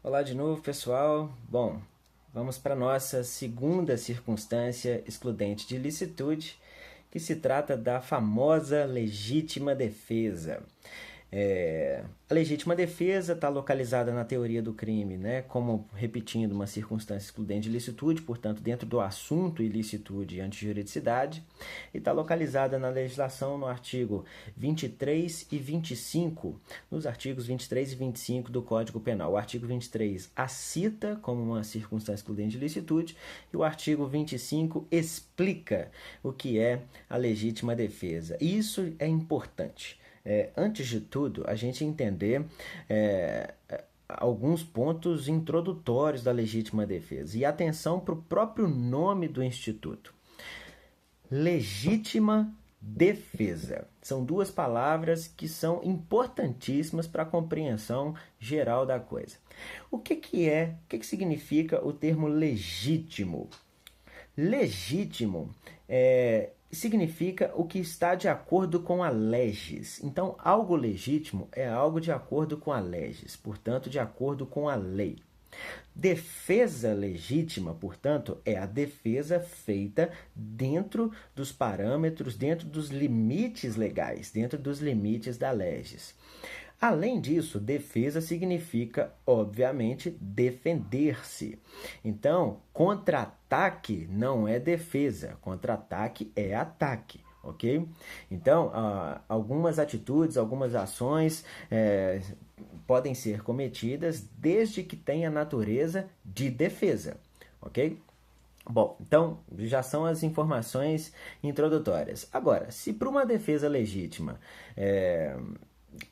Olá de novo, pessoal. Bom, vamos para a nossa segunda circunstância excludente de ilicitude, que se trata da famosa legítima defesa. A legítima defesa está localizada na teoria do crime, né, como, repetindo, uma circunstância excludente de ilicitude, portanto, dentro do assunto ilicitude e antijuridicidade, e está localizada na legislação no artigo 23 e 25, nos artigos 23 e 25 do Código Penal. O artigo 23 a cita como uma circunstância excludente de ilicitude e o artigo 25 explica o que é a legítima defesa. E isso é importante. Antes de tudo, a gente entender alguns pontos introdutórios da legítima defesa. E atenção para o próprio nome do instituto. Legítima defesa. São duas palavras que são importantíssimas para a compreensão geral da coisa. O que significa o termo legítimo? Legítimo significa o que está de acordo com a leges. Então, algo legítimo é algo de acordo com a leges, portanto, de acordo com a lei. Defesa legítima, portanto, é a defesa feita dentro dos parâmetros, dentro dos limites legais, dentro dos limites da leges. Além disso, defesa significa, obviamente, defender-se. Então, contra-ataque não é defesa, contra-ataque é ataque, ok? Então, algumas atitudes, algumas ações podem ser cometidas desde que tenha natureza de defesa, ok? Bom, então já são as informações introdutórias. Agora, se para uma defesa legítima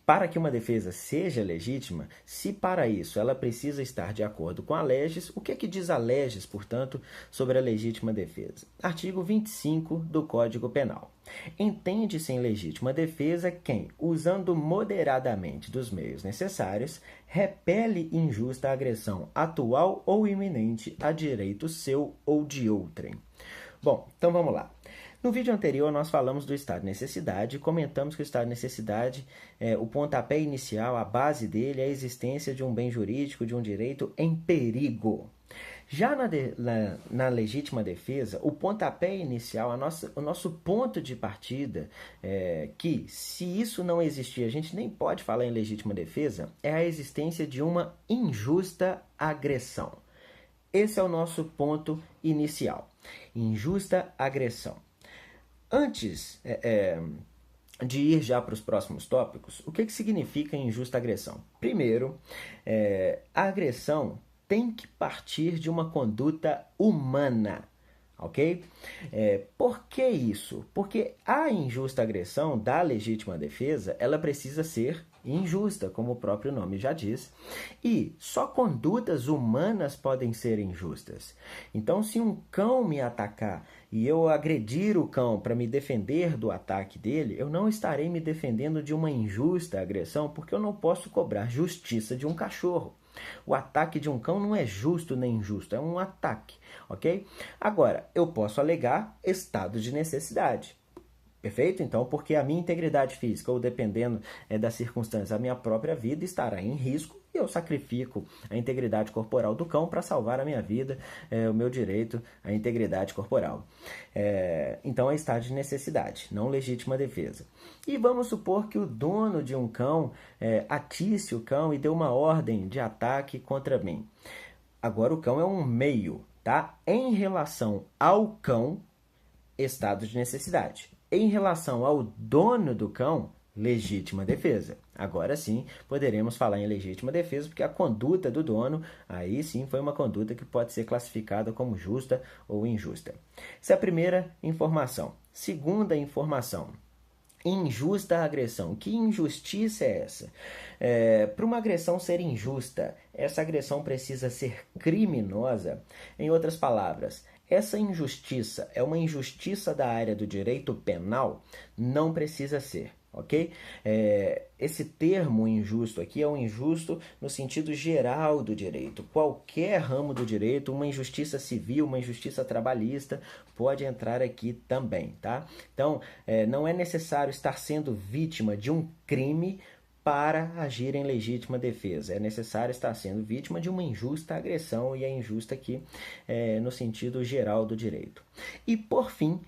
para que uma defesa seja legítima, se para isso ela precisa estar de acordo com a leges, o que é que diz a leges, portanto, sobre a legítima defesa? Artigo 25 do Código Penal. Entende-se em legítima defesa quem, usando moderadamente dos meios necessários, repele injusta agressão atual ou iminente a direito seu ou de outrem. Bom, então vamos lá. No vídeo anterior, nós falamos do estado de necessidade e comentamos que o estado de necessidade, o pontapé inicial, a base dele é a existência de um bem jurídico, de um direito em perigo. Já na legítima defesa, o pontapé inicial, o nosso ponto de partida, que se isso não existir, a gente nem pode falar em legítima defesa, é a existência de uma injusta agressão. Esse é o nosso ponto inicial. Injusta agressão. Antes de ir já para os próximos tópicos, o que significa injusta agressão? Primeiro, a agressão tem que partir de uma conduta humana, ok? Por que isso? Porque a injusta agressão da legítima defesa, ela precisa ser injusta, como o próprio nome já diz, e só condutas humanas podem ser injustas. Então, se um cão me atacar e eu agredir o cão para me defender do ataque dele, eu não estarei me defendendo de uma injusta agressão, porque eu não posso cobrar justiça de um cachorro. O ataque de um cão não é justo nem injusto, é um ataque, ok? Agora, eu posso alegar estado de necessidade. Perfeito? Então, porque a minha integridade física, ou dependendo da circunstância, a minha própria vida estará em risco e eu sacrifico a integridade corporal do cão para salvar a minha vida, o meu direito à integridade corporal. Então, é estado de necessidade, não legítima defesa. E vamos supor que o dono de um cão atisse o cão e deu uma ordem de ataque contra mim. Agora, o cão é um meio, tá? Em relação ao cão, estado de necessidade. Em relação ao dono do cão, legítima defesa. Agora sim, poderemos falar em legítima defesa, porque a conduta do dono, aí sim, foi uma conduta que pode ser classificada como justa ou injusta. Essa é a primeira informação. Segunda informação. Injusta agressão. Que injustiça é essa? Para uma agressão ser injusta, essa agressão precisa ser criminosa. Em outras palavras, essa injustiça é uma injustiça da área do direito penal? Não precisa ser, ok? Esse termo injusto aqui é um injusto no sentido geral do direito. Qualquer ramo do direito, uma injustiça civil, uma injustiça trabalhista, pode entrar aqui também, tá? Então, não é necessário estar sendo vítima de um crime para agir em legítima defesa. É necessário estar sendo vítima de uma injusta agressão, e é injusta aqui no sentido geral do direito. E, por fim,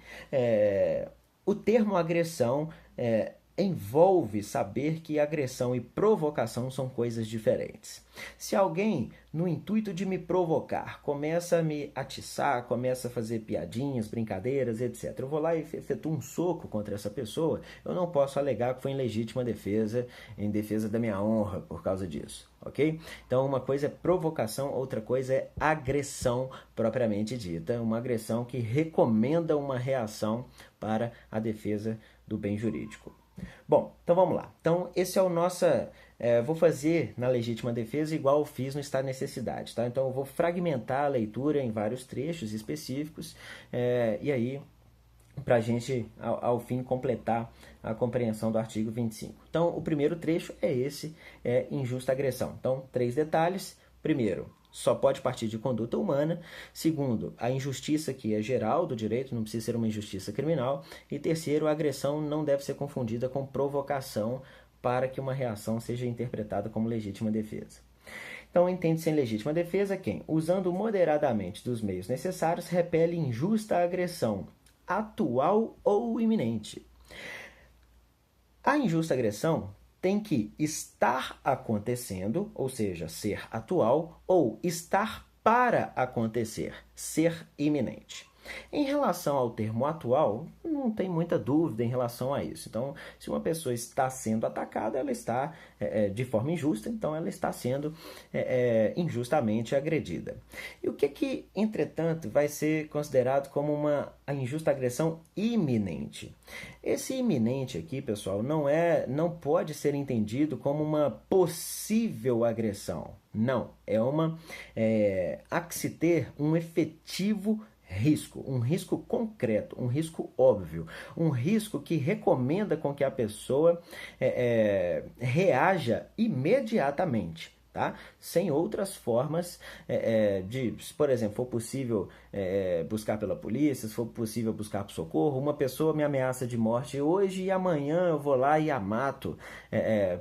o termo agressão envolve saber que agressão e provocação são coisas diferentes. Se alguém, no intuito de me provocar, começa a me atiçar, começa a fazer piadinhas, brincadeiras, etc., eu vou lá e efetuo um soco contra essa pessoa, eu não posso alegar que foi em legítima defesa, em defesa da minha honra por causa disso, ok? Então, uma coisa é provocação, outra coisa é agressão propriamente dita, uma agressão que recomenda uma reação para a defesa do bem jurídico. Bom, então vamos lá. Então, esse é o nosso... vou fazer na legítima defesa igual eu fiz no estado de necessidade, tá? Então, eu vou fragmentar a leitura em vários trechos específicos, e aí, para a gente, ao fim, completar a compreensão do artigo 25. Então, o primeiro trecho é esse, injusta agressão. Então, 3 detalhes. Primeiro, só pode partir de conduta humana. Segundo, a injustiça que é geral do direito, não precisa ser uma injustiça criminal. E terceiro, a agressão não deve ser confundida com provocação para que uma reação seja interpretada como legítima defesa. Então, entende-se em legítima defesa quem, usando moderadamente dos meios necessários, repele injusta agressão, atual ou iminente. A injusta agressão tem que estar acontecendo, ou seja, ser atual, ou estar para acontecer, ser iminente. Em relação ao termo atual, não tem muita dúvida em relação a isso. Então, se uma pessoa está sendo atacada, ela está de forma injusta, então ela está sendo injustamente agredida. E o que, entretanto, vai ser considerado como uma injusta agressão iminente? Esse iminente aqui, pessoal, não pode ser entendido como uma possível agressão. Não, há que se ter um efetivo risco, um risco concreto, um risco óbvio, um risco que recomenda com que a pessoa reaja imediatamente, tá? Sem outras formas de, se por exemplo, for possível buscar pela polícia, se for possível buscar por socorro, uma pessoa me ameaça de morte hoje e amanhã eu vou lá e a mato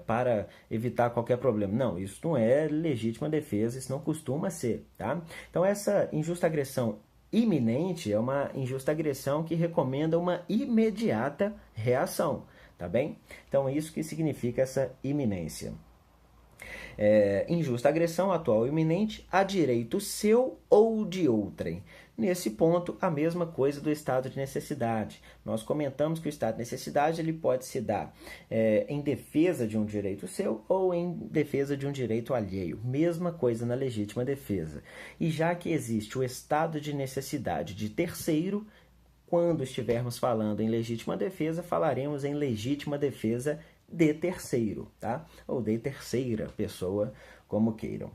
para evitar qualquer problema. Não, isso não é legítima defesa, isso não costuma ser, tá? Então essa injusta agressão iminente é uma injusta agressão que recomenda uma imediata reação, tá bem? Então, isso que significa essa iminência. Injusta agressão atual ou iminente a direito seu ou de outrem. Nesse ponto, a mesma coisa do estado de necessidade. Nós comentamos que o estado de necessidade ele pode se dar em defesa de um direito seu ou em defesa de um direito alheio. Mesma coisa na legítima defesa. E já que existe o estado de necessidade de terceiro, quando estivermos falando em legítima defesa, falaremos em legítima defesa de terceiro, tá? Ou de terceira pessoa, como queiram.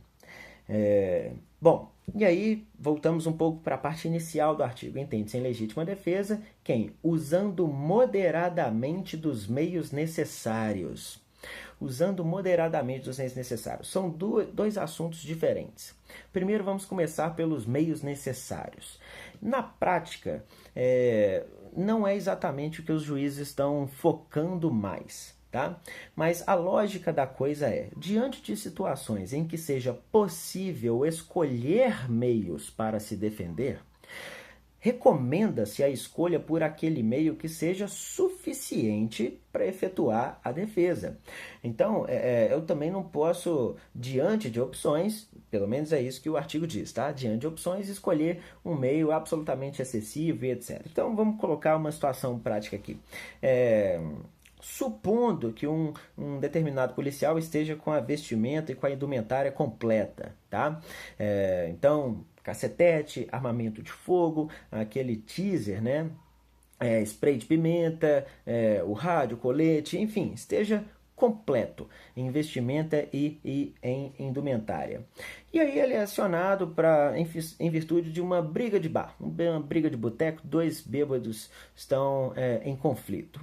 Bom, e aí voltamos um pouco para a parte inicial do artigo. Entende-se em legítima defesa quem, usando moderadamente dos meios necessários. Usando moderadamente dos meios necessários. São dois assuntos diferentes. Primeiro vamos começar pelos meios necessários. Na prática, não é exatamente o que os juízes estão focando mais. Tá? Mas a lógica da coisa é, diante de situações em que seja possível escolher meios para se defender, recomenda-se a escolha por aquele meio que seja suficiente para efetuar a defesa. Então, eu também não posso, diante de opções, pelo menos é isso que o artigo diz, tá? Diante de opções, escolher um meio absolutamente excessivo e etc. Então, vamos colocar uma situação prática aqui. Supondo que um determinado policial esteja com a vestimenta e com a indumentária completa, tá? Então, cacetete, armamento de fogo, aquele teaser, né? Spray de pimenta, o rádio, colete, enfim, esteja completo em vestimenta e em indumentária. E aí ele é acionado em virtude de uma briga de bar, uma briga de boteco, 2 bêbados estão em conflito.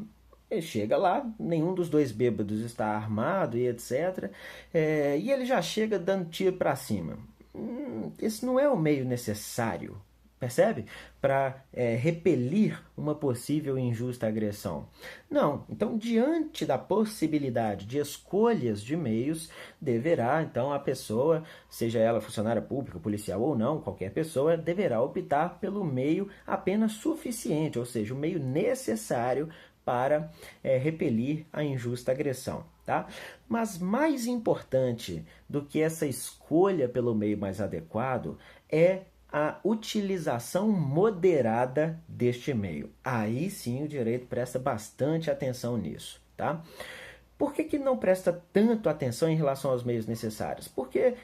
Ele chega lá, nenhum dos 2 bêbados está armado e etc. E ele já chega dando tiro para cima. Esse não é o meio necessário. Percebe? Para repelir uma possível injusta agressão. Não. Então, diante da possibilidade de escolhas de meios, deverá, então, a pessoa, seja ela funcionária pública, policial ou não, qualquer pessoa, deverá optar pelo meio apenas suficiente, ou seja, o meio necessário para repelir a injusta agressão. Tá? Mas mais importante do que essa escolha pelo meio mais adequado é a utilização moderada deste meio. Aí sim o direito presta bastante atenção nisso, tá? Por que não presta tanto atenção em relação aos meios necessários? Porque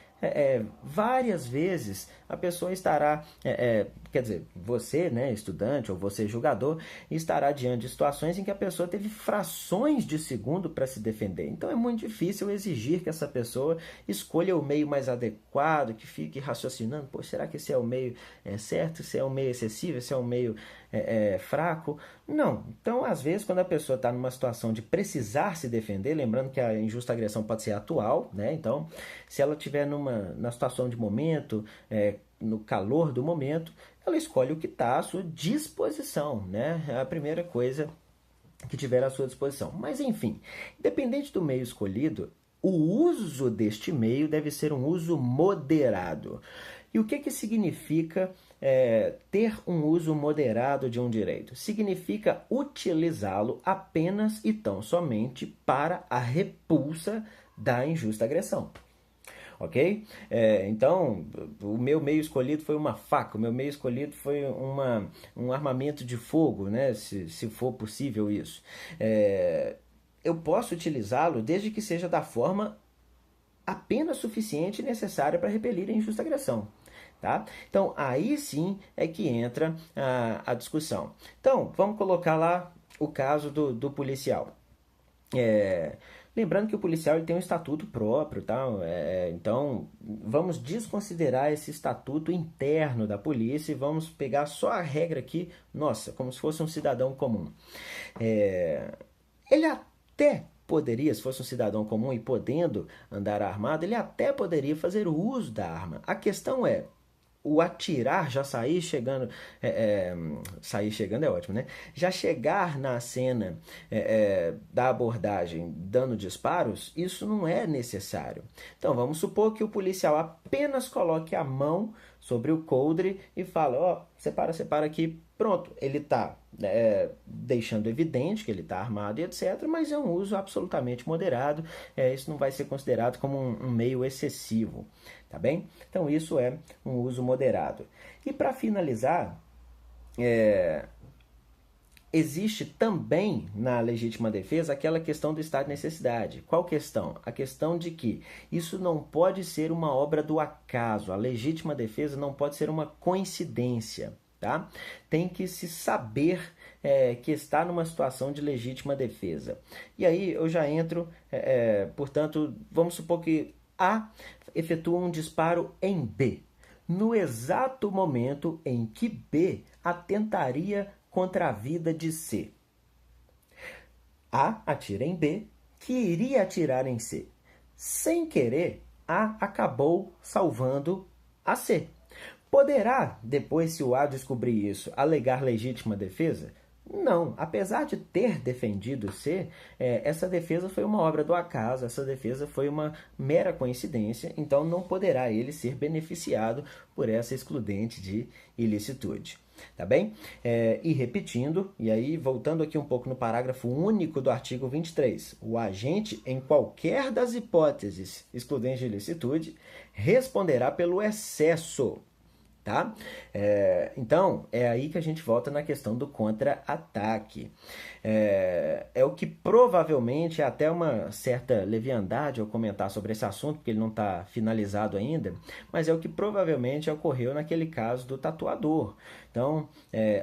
várias vezes a pessoa estará, quer dizer, você, né, estudante, ou você, julgador, estará diante de situações em que a pessoa teve frações de segundo para se defender. Então é muito difícil exigir que essa pessoa escolha o meio mais adequado, que fique raciocinando, pô, será que esse é o meio certo, se é um meio excessivo, se é um meio fraco? Não. Então, às vezes, quando a pessoa está numa situação de precisar se defender, lembrando que a injusta agressão pode ser atual, né? Então, se ela estiver na situação de momento, no calor do momento, ela escolhe o que está à sua disposição, né? É a primeira coisa que tiver à sua disposição. Mas, enfim, independente do meio escolhido, o uso deste meio deve ser um uso moderado. E o que significa ter um uso moderado de um direito? Significa utilizá-lo apenas e tão somente para a repulsa da injusta agressão. Ok? Então, o meu meio escolhido foi uma faca, o meu meio escolhido foi um armamento de fogo, né? Se for possível isso. Eu posso utilizá-lo desde que seja da forma apenas suficiente e necessária para repelir a injusta agressão. Tá? Então, aí sim é que entra a discussão. Então, vamos colocar lá o caso do policial. Lembrando que o policial ele tem um estatuto próprio, tá? Então vamos desconsiderar esse estatuto interno da polícia e vamos pegar só a regra aqui, nossa, como se fosse um cidadão comum. Ele até poderia, se fosse um cidadão comum e podendo andar armado, ele até poderia fazer o uso da arma. A questão é, o atirar, já sair chegando, sair chegando é ótimo, né? Já chegar na cena da abordagem dando disparos, isso não é necessário. Então vamos supor que o policial apenas coloque a mão sobre o coldre e fala, ó, separa aqui, pronto, ele está deixando evidente que ele está armado e etc, mas é um uso absolutamente moderado, isso não vai ser considerado como um meio excessivo, tá bem? Então isso é um uso moderado. E para finalizar, existe também na legítima defesa aquela questão do estado de necessidade. Qual questão? A questão de que isso não pode ser uma obra do acaso, a legítima defesa não pode ser uma coincidência. Tá? Tem que se saber que está numa situação de legítima defesa. E aí eu já entro, portanto, vamos supor que A efetua um disparo em B, no exato momento em que B atentaria contra a vida de C. A atira em B, que iria atirar em C. Sem querer, A acabou salvando a C. Poderá, depois, se o A descobrir isso, alegar legítima defesa? Não. Apesar de ter defendido C, essa defesa foi uma obra do acaso, essa defesa foi uma mera coincidência, então não poderá ele ser beneficiado por essa excludente de ilicitude. Tá bem? E repetindo, e aí voltando aqui um pouco no parágrafo único do artigo 23, o agente, em qualquer das hipóteses excludentes de ilicitude, responderá pelo excesso. Tá? Então, é aí que a gente volta na questão do contra-ataque. É o que provavelmente é até uma certa leviandade ao comentar sobre esse assunto, porque ele não está finalizado ainda, mas é o que provavelmente ocorreu naquele caso do tatuador. Então,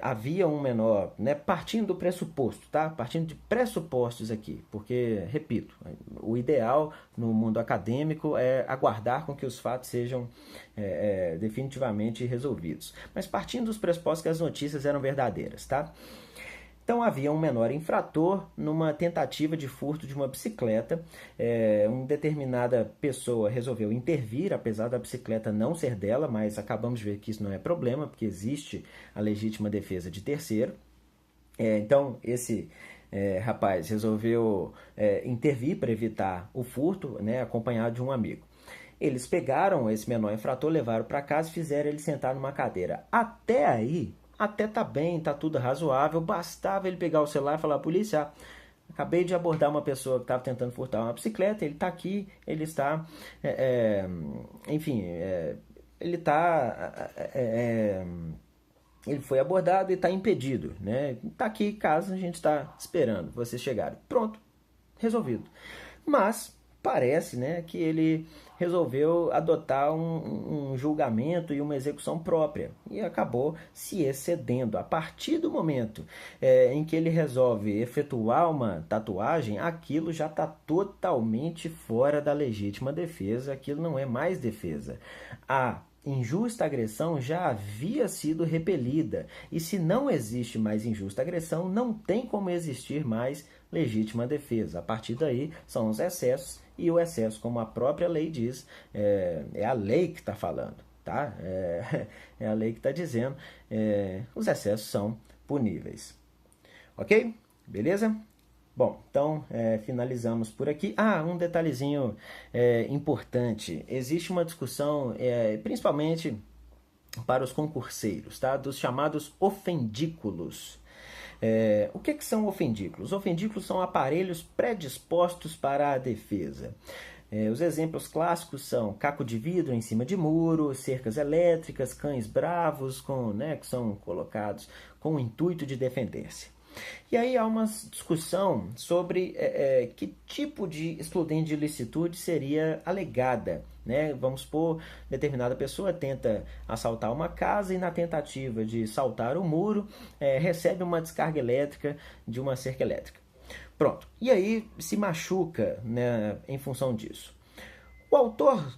havia um menor, né, partindo do pressuposto, tá? Partindo de pressupostos aqui, porque, repito, o ideal no mundo acadêmico é aguardar com que os fatos sejam definitivamente resolvidos. Mas partindo dos pressupostos que as notícias eram verdadeiras, tá? Então havia um menor infrator numa tentativa de furto de uma bicicleta. Uma determinada pessoa resolveu intervir, apesar da bicicleta não ser dela, mas acabamos de ver que isso não é problema, porque existe a legítima defesa de terceiro. Então esse rapaz resolveu intervir para evitar o furto, né, acompanhado de um amigo. Eles pegaram esse menor infrator, levaram para casa e fizeram ele sentar numa cadeira. Até aí, até tá bem, tá tudo razoável, bastava ele pegar o celular e falar: polícia, acabei de abordar uma pessoa que estava tentando furtar uma bicicleta, ele está aqui, ele está, enfim, ele está, ele foi abordado e está impedido, né? Está aqui, caso a gente está esperando vocês chegarem. Pronto, resolvido. Mas parece, né, que ele resolveu adotar um julgamento e uma execução própria e acabou se excedendo. A partir do momento em que ele resolve efetuar uma tatuagem, aquilo já está totalmente fora da legítima defesa, aquilo não é mais defesa. A injusta agressão já havia sido repelida, e se não existe mais injusta agressão, não tem como existir mais legítima defesa. A partir daí são os excessos, e o excesso, como a própria lei diz, é a lei que está falando, tá? É a lei que está dizendo, os excessos são puníveis. Ok? Beleza? Bom, então finalizamos por aqui. Um detalhezinho importante. Existe uma discussão, principalmente para os concurseiros, tá? Dos chamados ofendículos. O que são ofendículos? Ofendículos são aparelhos predispostos para a defesa. Os exemplos clássicos são caco de vidro em cima de muro, cercas elétricas, cães bravos que são colocados com o intuito de defender-se. E aí há uma discussão sobre que tipo de excludente de ilicitude seria alegada. Né? Vamos supor, determinada pessoa tenta assaltar uma casa e na tentativa de saltar o muro, recebe uma descarga elétrica de uma cerca elétrica. Pronto. E aí se machuca, né, em função disso. O autor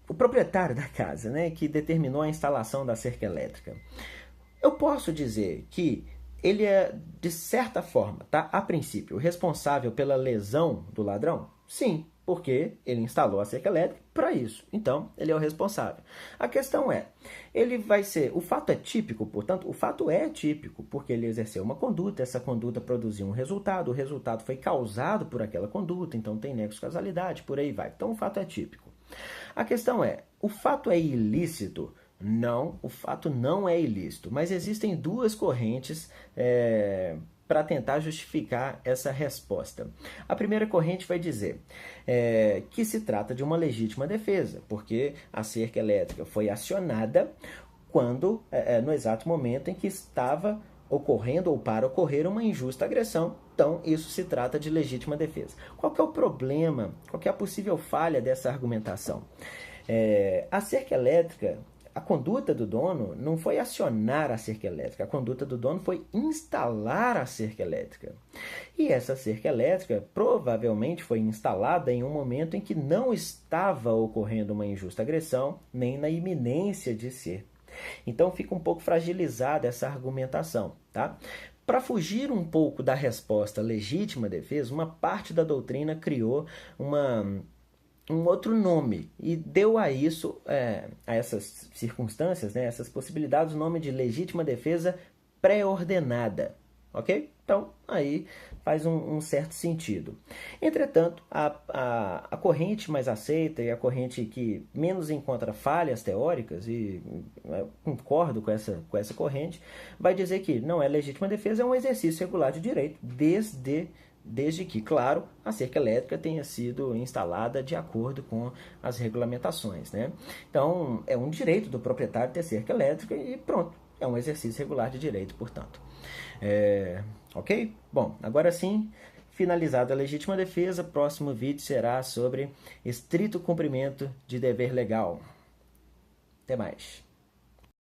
o proprietário da casa, né, que determinou a instalação da cerca elétrica, eu posso dizer que ele é, de certa forma, tá, a princípio, responsável pela lesão do ladrão? Sim, porque ele instalou a cerca elétrica para isso. Então, ele é o responsável. A questão é, ele vai ser... O fato é típico, portanto, o fato é típico, porque ele exerceu uma conduta, essa conduta produziu um resultado, o resultado foi causado por aquela conduta, então tem nexo de causalidade, por aí vai. Então, o fato é típico. A questão é, o fato é ilícito? Não, o fato não é ilícito, mas existem duas correntes para tentar justificar essa resposta. A primeira corrente vai dizer que se trata de uma legítima defesa, porque a cerca elétrica foi acionada quando, no exato momento em que estava ocorrendo ou para ocorrer uma injusta agressão, então isso se trata de legítima defesa. Qual que é o problema, qual que é a possível falha dessa argumentação? A cerca elétrica, a conduta do dono não foi acionar a cerca elétrica, a conduta do dono foi instalar a cerca elétrica. E essa cerca elétrica provavelmente foi instalada em um momento em que não estava ocorrendo uma injusta agressão, nem na iminência de ser. Então fica um pouco fragilizada essa argumentação, tá? Para fugir um pouco da resposta legítima defesa, uma parte da doutrina criou um outro nome e deu a isso, a essas circunstâncias, né, essas possibilidades, o nome de legítima defesa pré-ordenada, ok? Então, aí faz um certo sentido. Entretanto, a corrente mais aceita e a corrente que menos encontra falhas teóricas, e concordo com essa corrente, vai dizer que não é legítima defesa, é um exercício regular de direito, desde que, claro, a cerca elétrica tenha sido instalada de acordo com as regulamentações, né? Então, é um direito do proprietário ter cerca elétrica e pronto, é um exercício regular de direito, portanto. Ok? Bom, agora sim, finalizada a legítima defesa, próximo vídeo será sobre estrito cumprimento de dever legal. Até mais.